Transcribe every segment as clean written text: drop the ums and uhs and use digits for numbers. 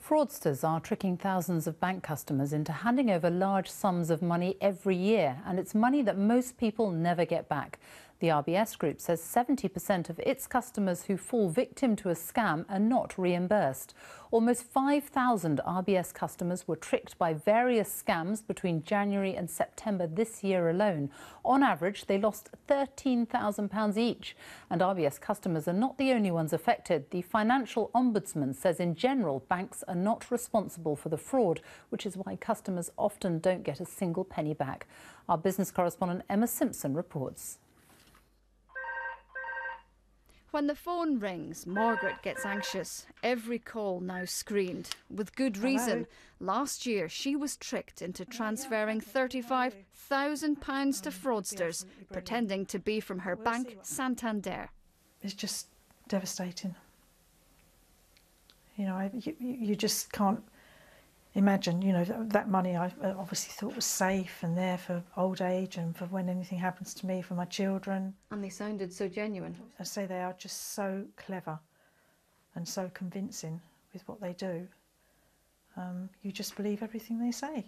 Fraudsters are tricking thousands of bank customers into handing over large sums of money every year, and it's money that most people never get back. The RBS Group says 70% of its customers who fall victim to a scam are not reimbursed. Almost 5,000 RBS customers were tricked by various scams between January and September this year alone. On average, they lost £13,000 each. And RBS customers are not the only ones affected. The Financial Ombudsman says in general, banks are not responsible for the fraud, which is why customers often don't get a single penny back. Our business correspondent Emma Simpson reports. When the phone rings, Margaret gets anxious. Every call now screened. With good reason. Last year, she was tricked into transferring £35,000 to fraudsters, pretending to be from her bank, Santander. It's just devastating. You know, you just can't imagine, you know, that money I obviously thought was safe and there for old age and for when anything happens to me, for my children. And they sounded so genuine. I say they are just so clever and so convincing with what they do. You just believe everything they say.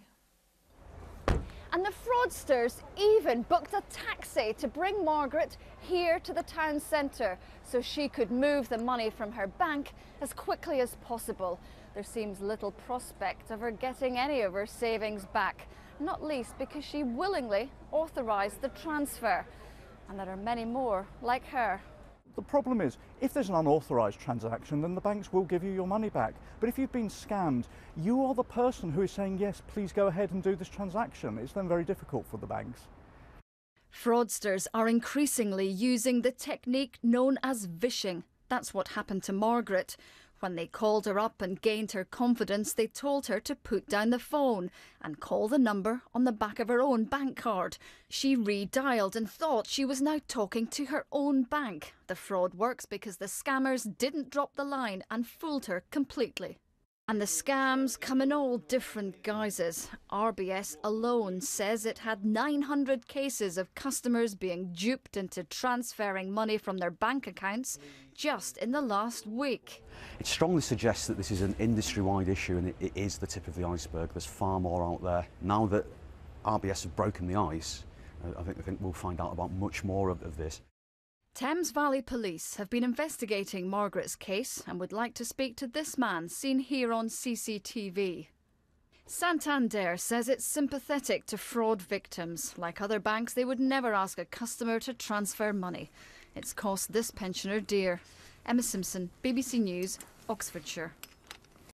And the fraudsters even booked a taxi to bring Margaret here to the town centre so she could move the money from her bank as quickly as possible. There seems little prospect of her getting any of her savings back, not least because she willingly authorised the transfer. And there are many more like her. The problem is, if there's an unauthorised transaction, then the banks will give you your money back. But if you've been scammed, you are the person who is saying, yes, please go ahead and do this transaction. It's then very difficult for the banks. Fraudsters are increasingly using the technique known as vishing. That's what happened to Margaret. When they called her up and gained her confidence, they told her to put down the phone and call the number on the back of her own bank card. She redialed and thought she was now talking to her own bank. The fraud works because the scammers didn't drop the line and fooled her completely. And the scams come in all different guises. RBS alone says it had 900 cases of customers being duped into transferring money from their bank accounts just in the last week. It strongly suggests that this is an industry-wide issue and it is the tip of the iceberg. There's far more out there. Now that RBS have broken the ice, I think we'll find out about much more of this. Thames Valley Police have been investigating Margaret's case and would like to speak to this man seen here on CCTV. Santander says it's sympathetic to fraud victims. Like other banks, they would never ask a customer to transfer money. It's cost this pensioner dear. Emma Simpson, BBC News, Oxfordshire.